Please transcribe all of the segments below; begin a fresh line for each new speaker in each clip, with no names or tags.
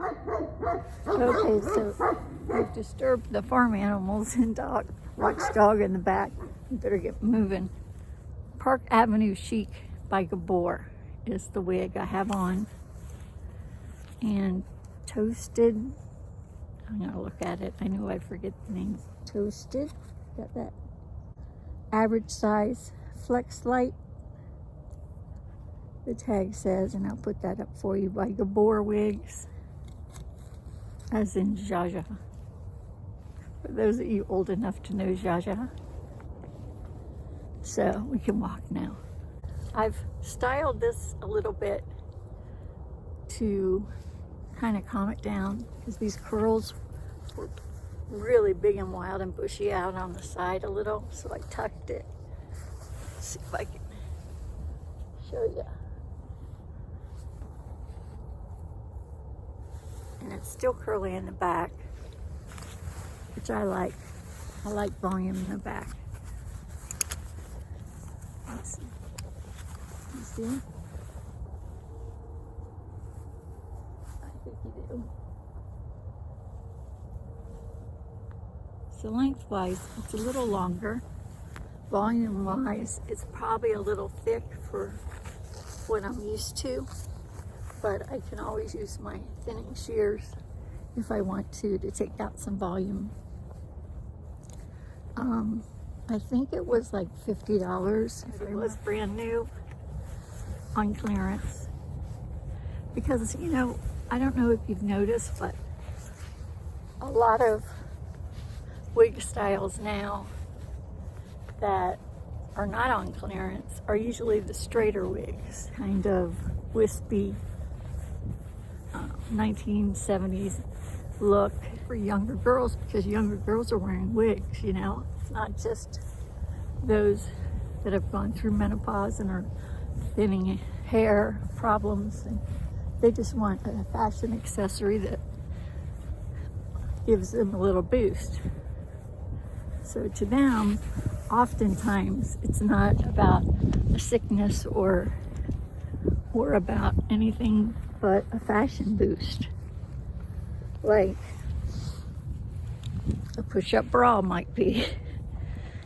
Okay, so we've disturbed the farm animals and watchdog in the back. We better get moving. Park Avenue Chic by Gabor is the wig I have on. And Toasted, I'm gonna look at it. I know I forget the name. Toasted, got that average size flex light. The tag says, and I'll put that up for you, by Gabor Wigs, as in Jaja. For those of you old enough to know Jaja. So we can walk now. I've styled this a little bit to kind of calm it down because these curls were really big and wild and bushy out on the side a little, so I tucked it. Let's see if I can show you. And it's still curly in the back, which I like. I like volume in the back. Let's see. You see? I think you do. So lengthwise, it's a little longer. Volume-wise, it's probably a little thick for what I'm used to, but I can always use my thinning shears if I want to take out some volume. I think it was like $50. It was brand new on clearance. Because, you know, I don't know if you've noticed, but a lot of wig styles now that are not on clearance are usually the straighter wigs, kind of wispy 1970s look for younger girls, because younger girls are wearing wigs, you know. It's not just those that have gone through menopause and are thinning hair problems, and they just want a fashion accessory that gives them a little boost. So to them, oftentimes it's not about a sickness or about anything but a fashion boost. Like a push-up bra might be.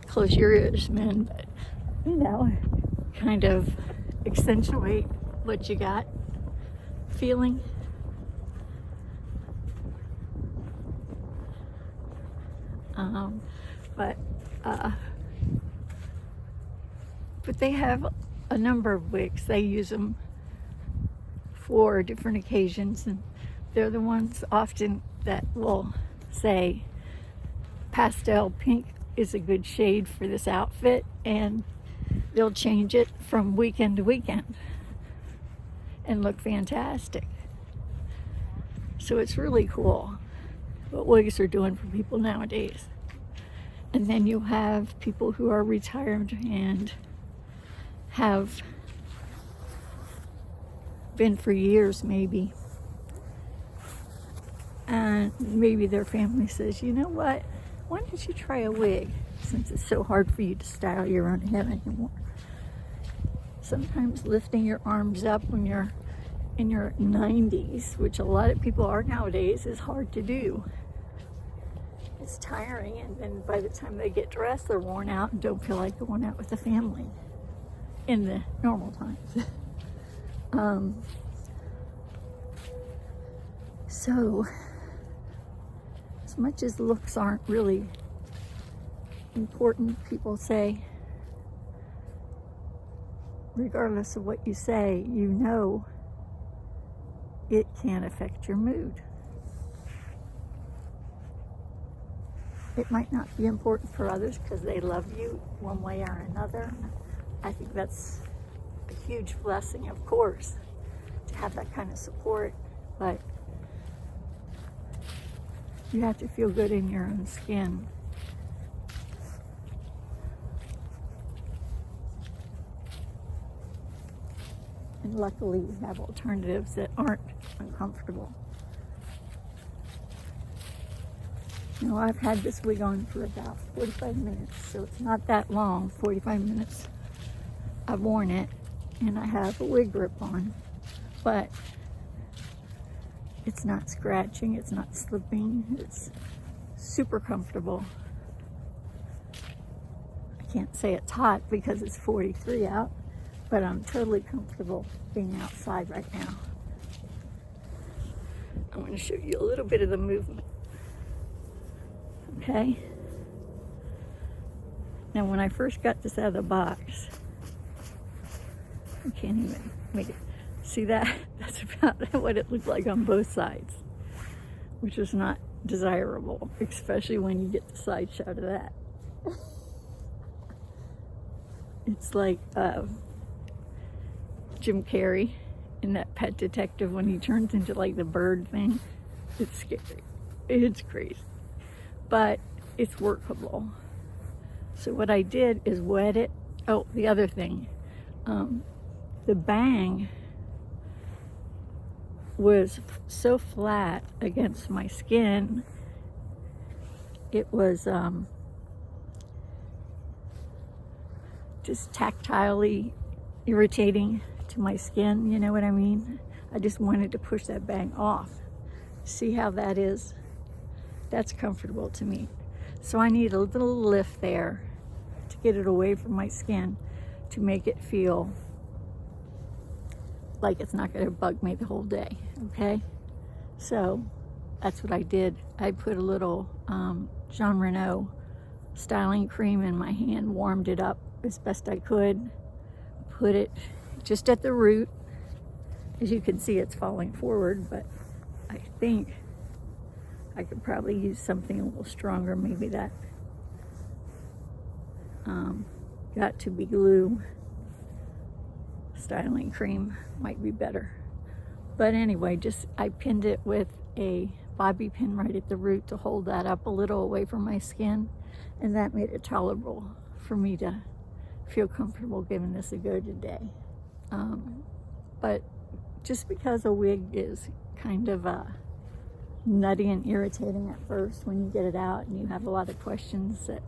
Close your ears, men, but you know, kind of accentuate what you got feeling. But they have a number of wigs. They use them for different occasions, and they're the ones often that will say pastel pink is a good shade for this outfit, and they'll change it from weekend to weekend and look fantastic. So it's really cool what wigs are doing for people nowadays. And then you have people who are retired and have been for years maybe, and maybe their family says, you know what, why don't you try a wig, since it's so hard for you to style your own head anymore. Sometimes lifting your arms up when you're in your 90s, which a lot of people are nowadays, is hard to do. It's tiring, and then by the time they get dressed, they're worn out and don't feel like going out with the family in the normal times. So, as much as looks aren't really important, people say, regardless of what you say, you know it can affect your mood. It might not be important for others because they love you one way or another. I think that's a huge blessing, of course, to have that kind of support, but you have to feel good in your own skin. And luckily we have alternatives that aren't uncomfortable. You know, I've had this wig on for about 45 minutes, so it's not that long, 45 minutes I've worn it, and I have a wig grip on. But It's not scratching, it's not slipping, it's super comfortable. I can't say it's hot because it's 43 out, but I'm totally comfortable being outside right now. I'm going to show you a little bit of the movement. Okay? Now, when I first got this out of the box, I can't even make it. See that? That's about what it looked like on both sides, which is not desirable, especially when you get the side shot of that. It's like Jim Carrey in that Pet Detective when he turns into like the bird thing. It's scary. It's crazy. But it's workable. So what I did is wet it. Oh, the other thing. The bang was so flat against my skin. It was just tactilely irritating to my skin, you know what I mean? I just wanted to push that bang off. See how that is? That's comfortable to me. So I need a little lift there to get it away from my skin to make it feel like it's not going to bug me the whole day, okay? So that's what I did. I put a little Jean Renault styling cream in my hand, warmed it up as best I could, put it just at the root. As you can see, it's falling forward, but I think I could probably use something a little stronger, maybe that got to be glue styling cream might be better. But anyway, just I pinned it with a bobby pin right at the root to hold that up a little away from my skin, and that made it tolerable for me to feel comfortable giving this a go today. But just because a wig is kind of nutty and irritating at first when you get it out and you have a lot of questions that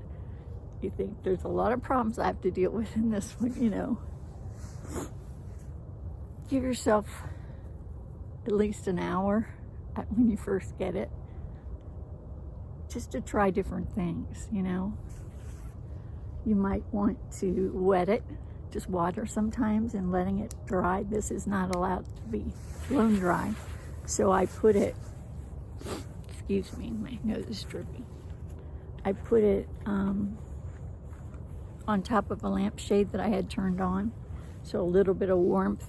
you think there's a lot of problems I have to deal with in this one, you know, give yourself at least an hour when you first get it just to try different things, you know. You might want to wet it, just water sometimes, and letting it dry. This is not allowed to be blown dry. So I put it, excuse me, my nose is dripping. I put it on top of a lampshade that I had turned on. So a little bit of warmth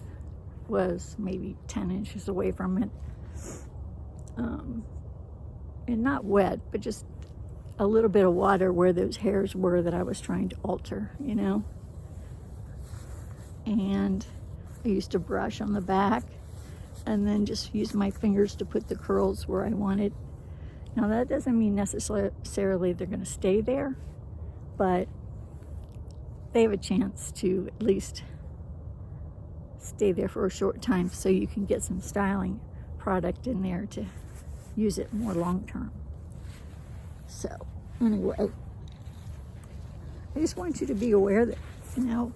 was maybe 10 inches away from it. And not wet, but just a little bit of water where those hairs were that I was trying to alter, you know. And I used to brush on the back and then just use my fingers to put the curls where I wanted. Now that doesn't mean necessarily they're going to stay there, but they have a chance to at least stay there for a short time so you can get some styling product in there to use it more long term. So anyway, I just want you to be aware that, you know,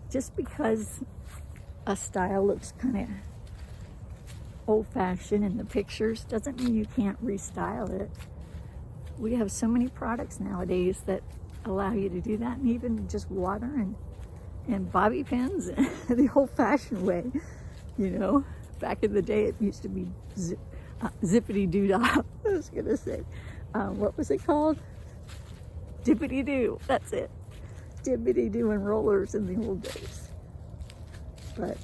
just because a style looks kind of old-fashioned in the pictures doesn't mean you can't restyle it. We have so many products nowadays that allow you to do that, and even just water and bobby pins the old-fashioned way, you know. Back in the day, it used to be zippity-doo-dah. I was gonna say, what was it called? Dippity-doo. That's it. Dippity-doo and rollers in the old days. But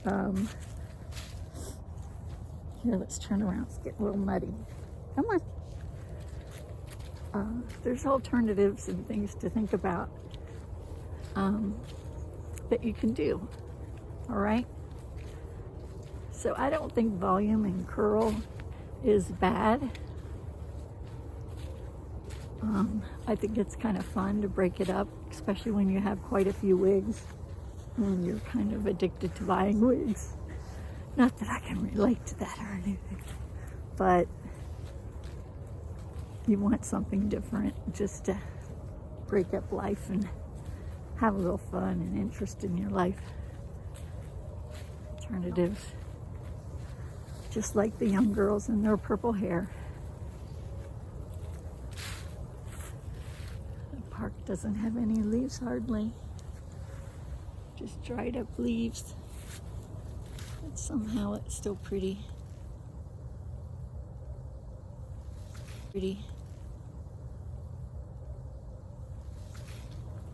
here, let's turn around. It's getting a little muddy. Come on. There's alternatives and things to think about that you can do. All right. So I don't think volume and curl is bad. I think it's kind of fun to break it up, especially when you have quite a few wigs and you're kind of addicted to buying wigs. Not that I can relate to that or anything, but you want something different just to break up life and have a little fun and interest in your life. Alternatives. just like the young girls in their purple hair. The park doesn't have any leaves hardly, just dried up leaves, but somehow it's still pretty.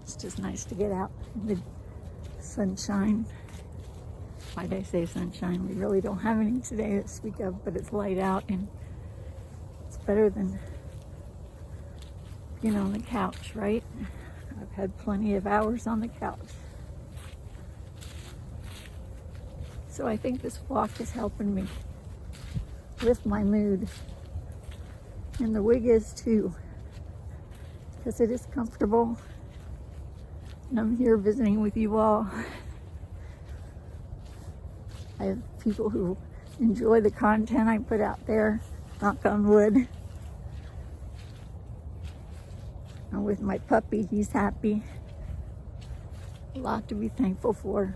It's just nice to get out in the sunshine. Why'd I say sunshine? We really don't have any today to speak of, but it's light out and it's better than being on the couch, right? I've had plenty of hours on the couch. So I think this walk is helping me lift my mood. And the wig is too, because it is comfortable. And I'm here visiting with you all. I have people who enjoy the content I put out there, knock on wood. And with my puppy, he's happy. A lot to be thankful for.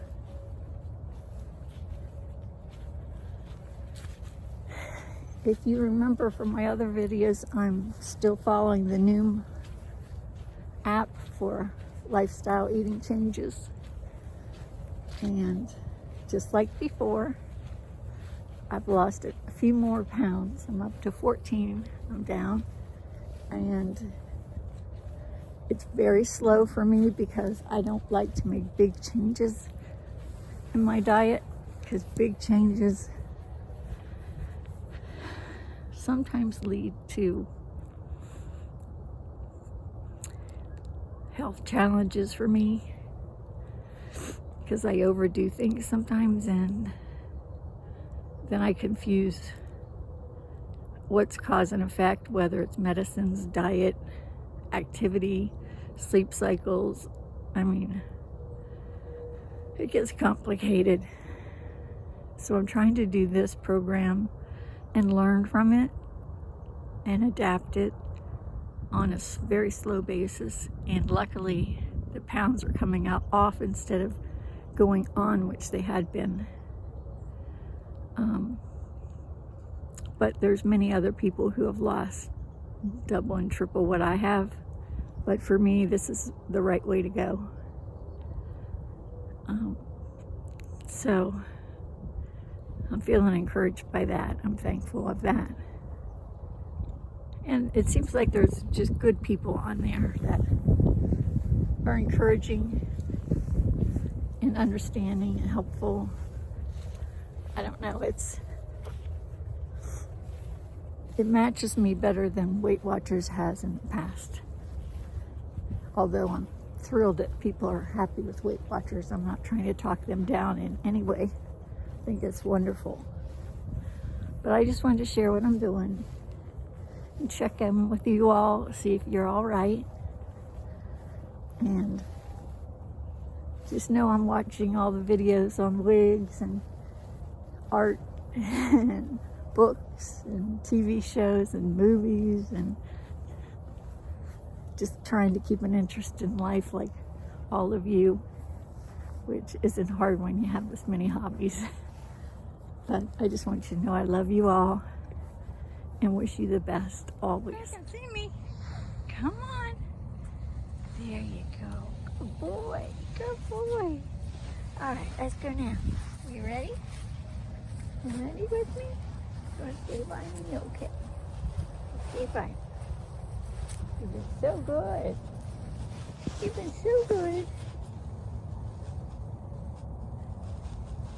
If you remember from my other videos, I'm still following the Noom app for lifestyle eating changes. And just like before, I've lost a few more pounds. I'm up to 14, I'm down. And it's very slow for me because I don't like to make big changes in my diet, because big changes sometimes lead to health challenges for me, because I overdo things sometimes, and then I confuse what's cause and effect, whether it's medicines, diet, activity, sleep cycles. I mean, it gets complicated. So I'm trying to do this program and learn from it and adapt it on a very slow basis. And luckily, the pounds are coming out off instead of going on, which they had been. But there's many other people who have lost double and triple what I have. But for me, this is the right way to go. So I'm feeling encouraged by that. I'm thankful of that. And it seems like there's just good people on there that are encouraging and understanding and helpful. I don't know, it matches me better than Weight Watchers has in the past. Although I'm thrilled that people are happy with Weight Watchers. I'm not trying to talk them down in any way. I think it's wonderful. But I just wanted to share what I'm doing and check in with you all, see if you're all right. And just know I'm watching all the videos on wigs and art and books and TV shows and movies, and just trying to keep an interest in life like all of you, which isn't hard when you have this many hobbies. But I just want you to know I love you all and wish you the best always. You can see me. Come on. There you go. Good boy. Good boy. All right, let's go now. You ready? You ready with me? You want to stay by me? Okay. Stay by me. You've been so good. You've been so good.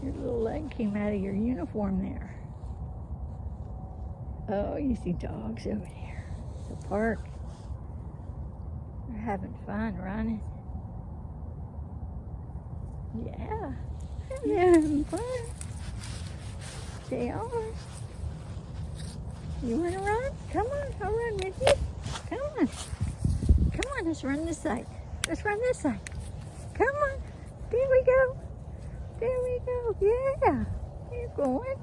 Your little leg came out of your uniform there. Oh, you see dogs over there. The park. They're having fun running. Yeah. They're having fun. They are. You want to run? Come on, I'll run with you. Come on. Come on, let's run this side. Let's run this side. Come on. There we go. There we go. Yeah. You're going.